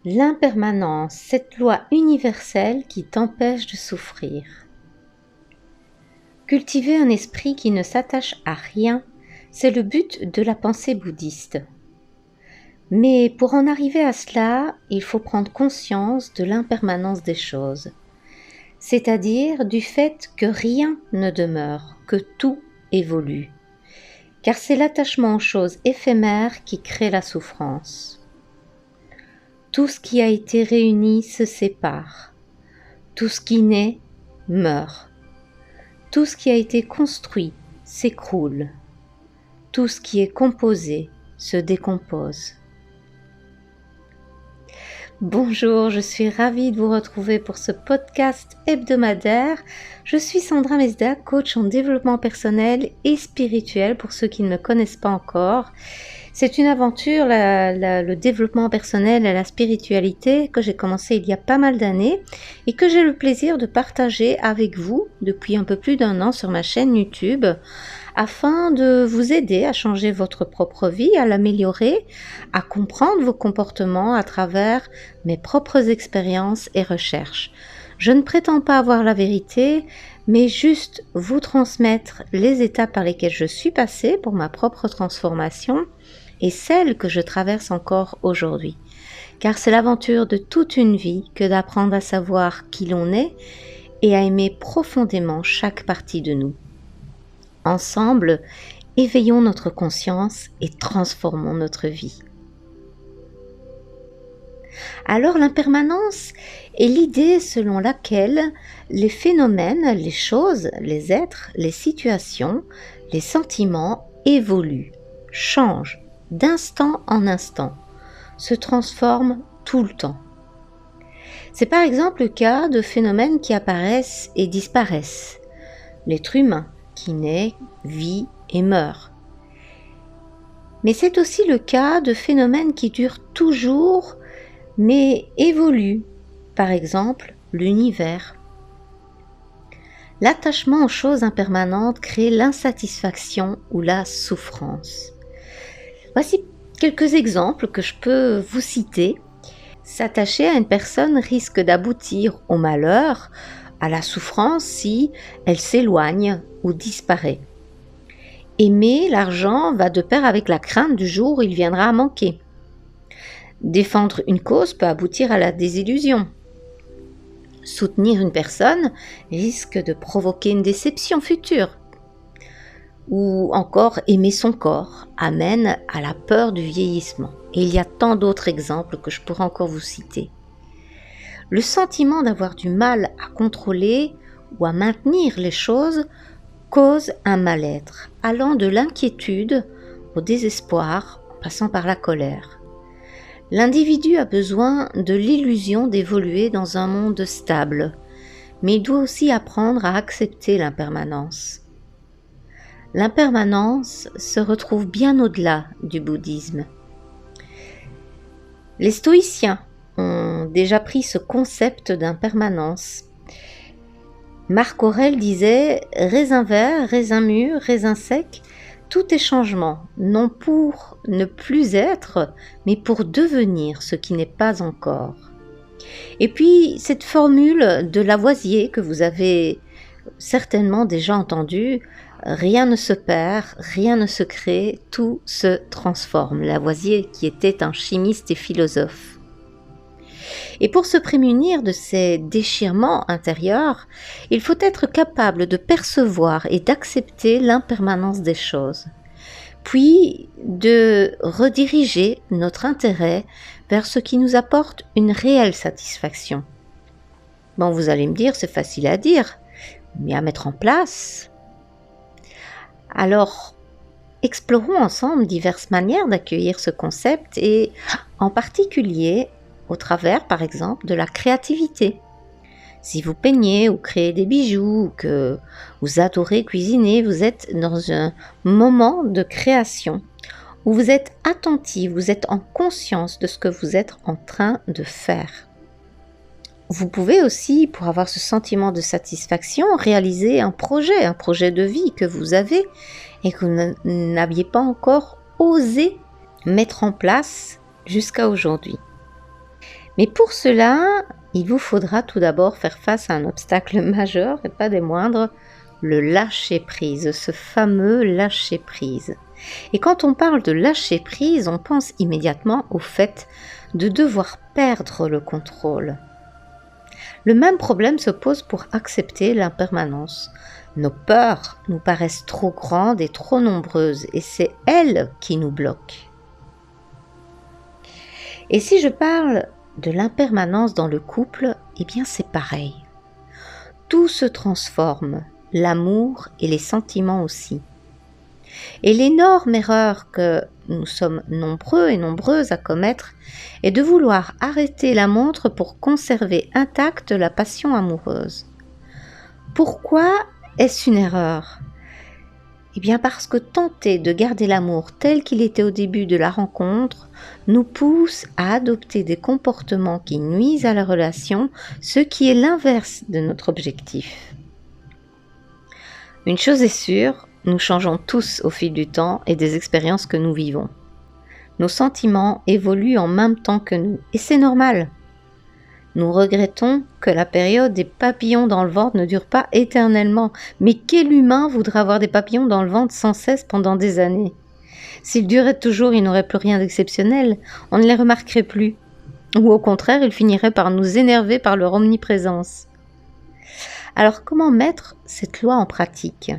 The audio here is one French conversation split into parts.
L'impermanence, cette loi universelle qui t'empêche de souffrir. Cultiver un esprit qui ne s'attache à rien, c'est le but de la pensée bouddhiste. Mais pour en arriver à cela, il faut prendre conscience de l'impermanence des choses, c'est-à-dire du fait que rien ne demeure, que tout évolue, car c'est l'attachement aux choses éphémères qui crée la souffrance. Tout ce qui a été réuni se sépare, tout ce qui naît meurt, tout ce qui a été construit s'écroule, tout ce qui est composé se décompose. Bonjour, je suis ravie de vous retrouver pour ce podcast hebdomadaire. Je suis Sandra Mesda, coach en développement personnel et spirituel pour ceux qui ne me connaissent pas encore. C'est une aventure, le développement personnel et la spiritualité que j'ai commencé il y a pas mal d'années et que j'ai le plaisir de partager avec vous depuis un peu plus d'1 an sur ma chaîne YouTube afin de vous aider à changer votre propre vie, à l'améliorer, à comprendre vos comportements à travers mes propres expériences et recherches. Je ne prétends pas avoir la vérité, mais juste vous transmettre les étapes par lesquelles je suis passée pour ma propre transformation et celles que je traverse encore aujourd'hui. Car c'est l'aventure de toute une vie que d'apprendre à savoir qui l'on est et à aimer profondément chaque partie de nous. Ensemble, éveillons notre conscience et transformons notre vie. Alors l'impermanence est l'idée selon laquelle les phénomènes, les choses, les êtres, les situations, les sentiments évoluent, changent d'instant en instant, se transforment tout le temps. C'est par exemple le cas de phénomènes qui apparaissent et disparaissent. L'être humain qui naît, vit et meurt. Mais c'est aussi le cas de phénomènes qui durent toujours, mais évoluent. Par exemple, l'univers. L'attachement aux choses impermanentes crée l'insatisfaction ou la souffrance. Voici quelques exemples que je peux vous citer. S'attacher à une personne risque d'aboutir au malheur, à la souffrance si elle s'éloigne ou disparaît. Aimer l'argent va de pair avec la crainte du jour où il viendra à manquer. Défendre une cause peut aboutir à la désillusion. Soutenir une personne risque de provoquer une déception future. Ou encore aimer son corps amène à la peur du vieillissement. Et il y a tant d'autres exemples que je pourrais encore vous citer. Le sentiment d'avoir du mal à contrôler ou à maintenir les choses cause un mal-être, allant de l'inquiétude au désespoir, en passant par la colère. L'individu a besoin de l'illusion d'évoluer dans un monde stable, mais il doit aussi apprendre à accepter l'impermanence. L'impermanence se retrouve bien au-delà du bouddhisme. Les stoïciens ont déjà pris ce concept d'impermanence. Marc Aurèle disait « Raisin vert, raisin mûr, raisin sec, tout est changement, non pour ne plus être, mais pour devenir ce qui n'est pas encore. » Et puis cette formule de Lavoisier que vous avez certainement déjà entendue, « Rien ne se perd, rien ne se crée, tout se transforme ». Lavoisier qui était un chimiste et philosophe. Et pour se prémunir de ces déchirements intérieurs, il faut être capable de percevoir et d'accepter l'impermanence des choses, puis de rediriger notre intérêt vers ce qui nous apporte une réelle satisfaction. Bon, vous allez me dire, c'est facile à dire, mais à mettre en place. Alors, explorons ensemble diverses manières d'accueillir ce concept et en particulier au travers, par exemple, de la créativité. Si vous peignez ou créez des bijoux, ou que vous adorez cuisiner, vous êtes dans un moment de création où vous êtes attentif, vous êtes en conscience de ce que vous êtes en train de faire. Vous pouvez aussi, pour avoir ce sentiment de satisfaction, réaliser un projet de vie que vous avez et que vous n'aviez pas encore osé mettre en place jusqu'à aujourd'hui. Mais pour cela, il vous faudra tout d'abord faire face à un obstacle majeur et pas des moindres, le lâcher-prise, ce fameux lâcher-prise. Et quand on parle de lâcher-prise, on pense immédiatement au fait de devoir perdre le contrôle. Le même problème se pose pour accepter l'impermanence. Nos peurs nous paraissent trop grandes et trop nombreuses, et c'est elles qui nous bloquent. Et si je parle de l'impermanence dans le couple, eh bien c'est pareil. Tout se transforme, l'amour et les sentiments aussi. Et l'énorme erreur que nous sommes nombreux et nombreuses à commettre est de vouloir arrêter la montre pour conserver intacte la passion amoureuse. Pourquoi est-ce une erreur ? Eh bien parce que tenter de garder l'amour tel qu'il était au début de la rencontre nous pousse à adopter des comportements qui nuisent à la relation, ce qui est l'inverse de notre objectif. Une chose est sûre, nous changeons tous au fil du temps et des expériences que nous vivons. Nos sentiments évoluent en même temps que nous, et c'est normal. Nous regrettons que la période des papillons dans le ventre ne dure pas éternellement. Mais quel humain voudrait avoir des papillons dans le ventre sans cesse pendant des années ? S'ils duraient toujours, il n'aurait plus rien d'exceptionnel. On ne les remarquerait plus. Ou au contraire, ils finiraient par nous énerver par leur omniprésence. Alors, comment mettre cette loi en pratique ?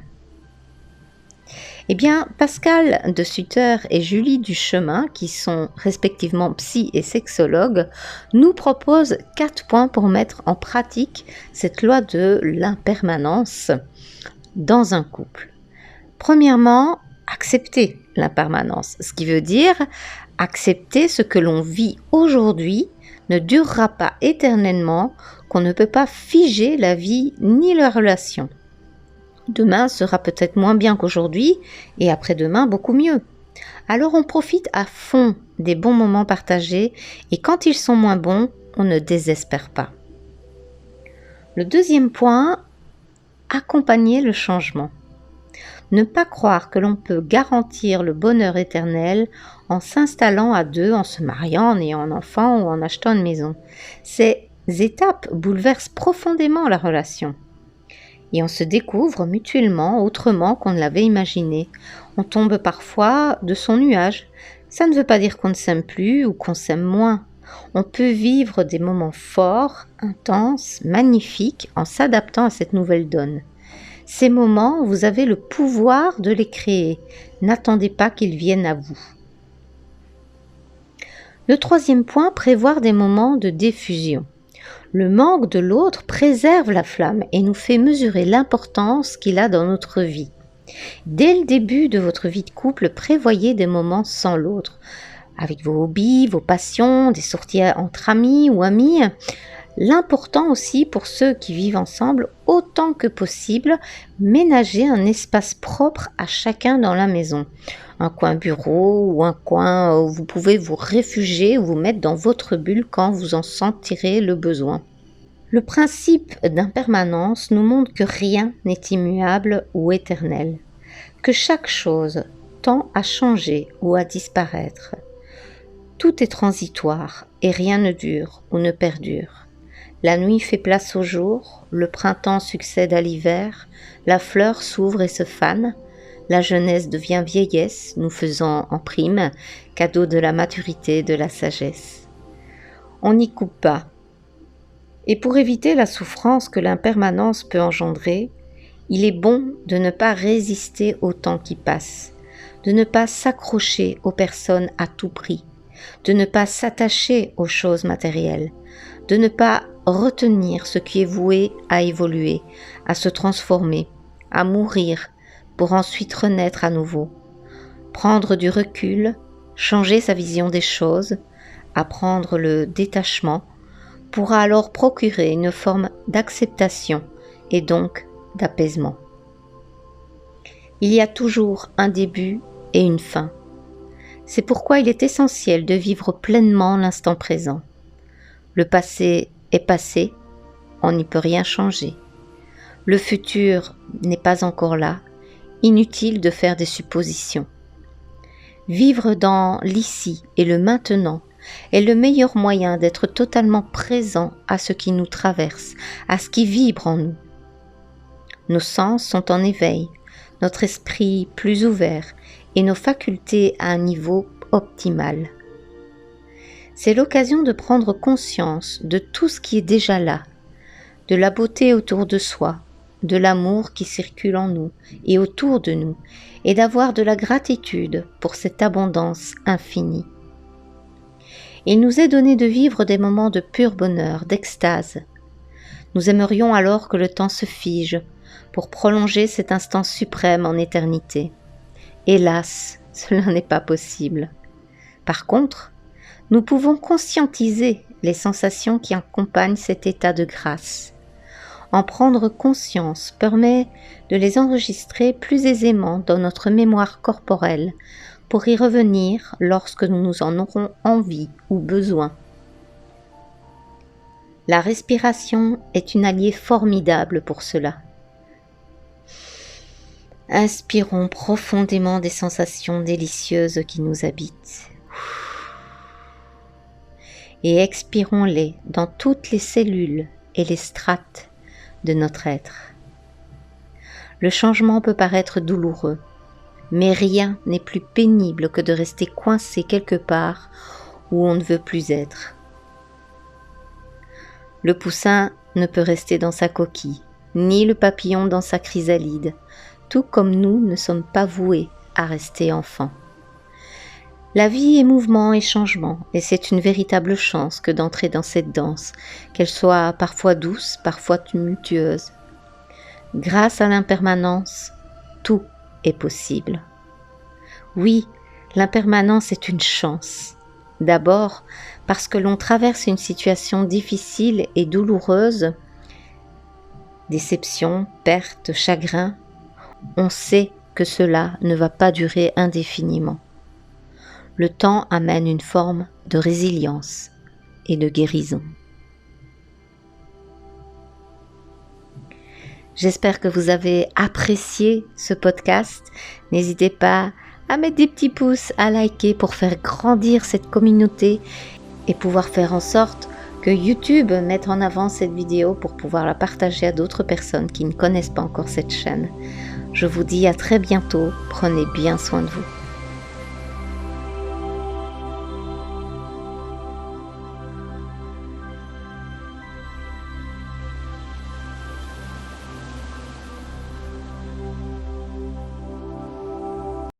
Eh bien, Pascal de Sutter et Julie Duchemin, qui sont respectivement psy et sexologues, nous proposent 4 points pour mettre en pratique cette loi de l'impermanence dans un couple. Premièrement, accepter l'impermanence, ce qui veut dire accepter ce que l'on vit aujourd'hui ne durera pas éternellement, qu'on ne peut pas figer la vie ni la relation. Demain sera peut-être moins bien qu'aujourd'hui et après-demain beaucoup mieux. Alors on profite à fond des bons moments partagés et quand ils sont moins bons, on ne désespère pas. Le deuxième point, accompagner le changement. Ne pas croire que l'on peut garantir le bonheur éternel en s'installant à deux, en se mariant, en ayant un enfant ou en achetant une maison. Ces étapes bouleversent profondément la relation. Et on se découvre mutuellement autrement qu'on ne l'avait imaginé. On tombe parfois de son nuage. Ça ne veut pas dire qu'on ne s'aime plus ou qu'on s'aime moins. On peut vivre des moments forts, intenses, magnifiques en s'adaptant à cette nouvelle donne. Ces moments, vous avez le pouvoir de les créer. N'attendez pas qu'ils viennent à vous. Le troisième point, prévoir des moments de diffusion. Le manque de l'autre préserve la flamme et nous fait mesurer l'importance qu'il a dans notre vie. Dès le début de votre vie de couple, prévoyez des moments sans l'autre, avec vos hobbies, vos passions, des sorties entre amis ou amis. L'important aussi pour ceux qui vivent ensemble, autant que possible, ménager un espace propre à chacun dans la maison. Un coin bureau ou un coin où vous pouvez vous réfugier ou vous mettre dans votre bulle quand vous en sentirez le besoin. Le principe d'impermanence nous montre que rien n'est immuable ou éternel, que chaque chose tend à changer ou à disparaître. Tout est transitoire et rien ne dure ou ne perdure. La nuit fait place au jour, le printemps succède à l'hiver, la fleur s'ouvre et se fane, la jeunesse devient vieillesse, nous faisant en prime cadeau de la maturité et de la sagesse. On n'y coupe pas. Et pour éviter la souffrance que l'impermanence peut engendrer, il est bon de ne pas résister au temps qui passe, de ne pas s'accrocher aux personnes à tout prix, de ne pas s'attacher aux choses matérielles, de ne pas retenir ce qui est voué à évoluer, à se transformer, à mourir, pour ensuite renaître à nouveau. Prendre du recul, changer sa vision des choses, apprendre le détachement, pourra alors procurer une forme d'acceptation et donc d'apaisement. Il y a toujours un début et une fin. C'est pourquoi il est essentiel de vivre pleinement l'instant présent. Le passé est passé, on n'y peut rien changer. Le futur n'est pas encore là, inutile de faire des suppositions. Vivre dans l'ici et le maintenant est le meilleur moyen d'être totalement présent à ce qui nous traverse, à ce qui vibre en nous. Nos sens sont en éveil, notre esprit plus ouvert et nos facultés à un niveau optimal. C'est l'occasion de prendre conscience de tout ce qui est déjà là, de la beauté autour de soi, de l'amour qui circule en nous et autour de nous, et d'avoir de la gratitude pour cette abondance infinie. Il nous est donné de vivre des moments de pur bonheur, d'extase. Nous aimerions alors que le temps se fige pour prolonger cet instant suprême en éternité. Hélas, cela n'est pas possible. Par contre, nous pouvons conscientiser les sensations qui accompagnent cet état de grâce. En prendre conscience permet de les enregistrer plus aisément dans notre mémoire corporelle pour y revenir lorsque nous en aurons envie ou besoin. La respiration est une alliée formidable pour cela. Inspirons profondément des sensations délicieuses qui nous habitent et expirons-les dans toutes les cellules et les strates de notre être. Le changement peut paraître douloureux, mais rien n'est plus pénible que de rester coincé quelque part où on ne veut plus être. Le poussin ne peut rester dans sa coquille, ni le papillon dans sa chrysalide, tout comme nous ne sommes pas voués à rester enfants. La vie est mouvement et changement, et c'est une véritable chance que d'entrer dans cette danse, qu'elle soit parfois douce, parfois tumultueuse. Grâce à l'impermanence, tout est possible. Oui, l'impermanence est une chance. D'abord, parce que l'on traverse une situation difficile et douloureuse, déception, perte, chagrin, on sait que cela ne va pas durer indéfiniment. Le temps amène une forme de résilience et de guérison. J'espère que vous avez apprécié ce podcast. N'hésitez pas à mettre des petits pouces, à liker pour faire grandir cette communauté et pouvoir faire en sorte que YouTube mette en avant cette vidéo pour pouvoir la partager à d'autres personnes qui ne connaissent pas encore cette chaîne. Je vous dis à très bientôt. Prenez bien soin de vous.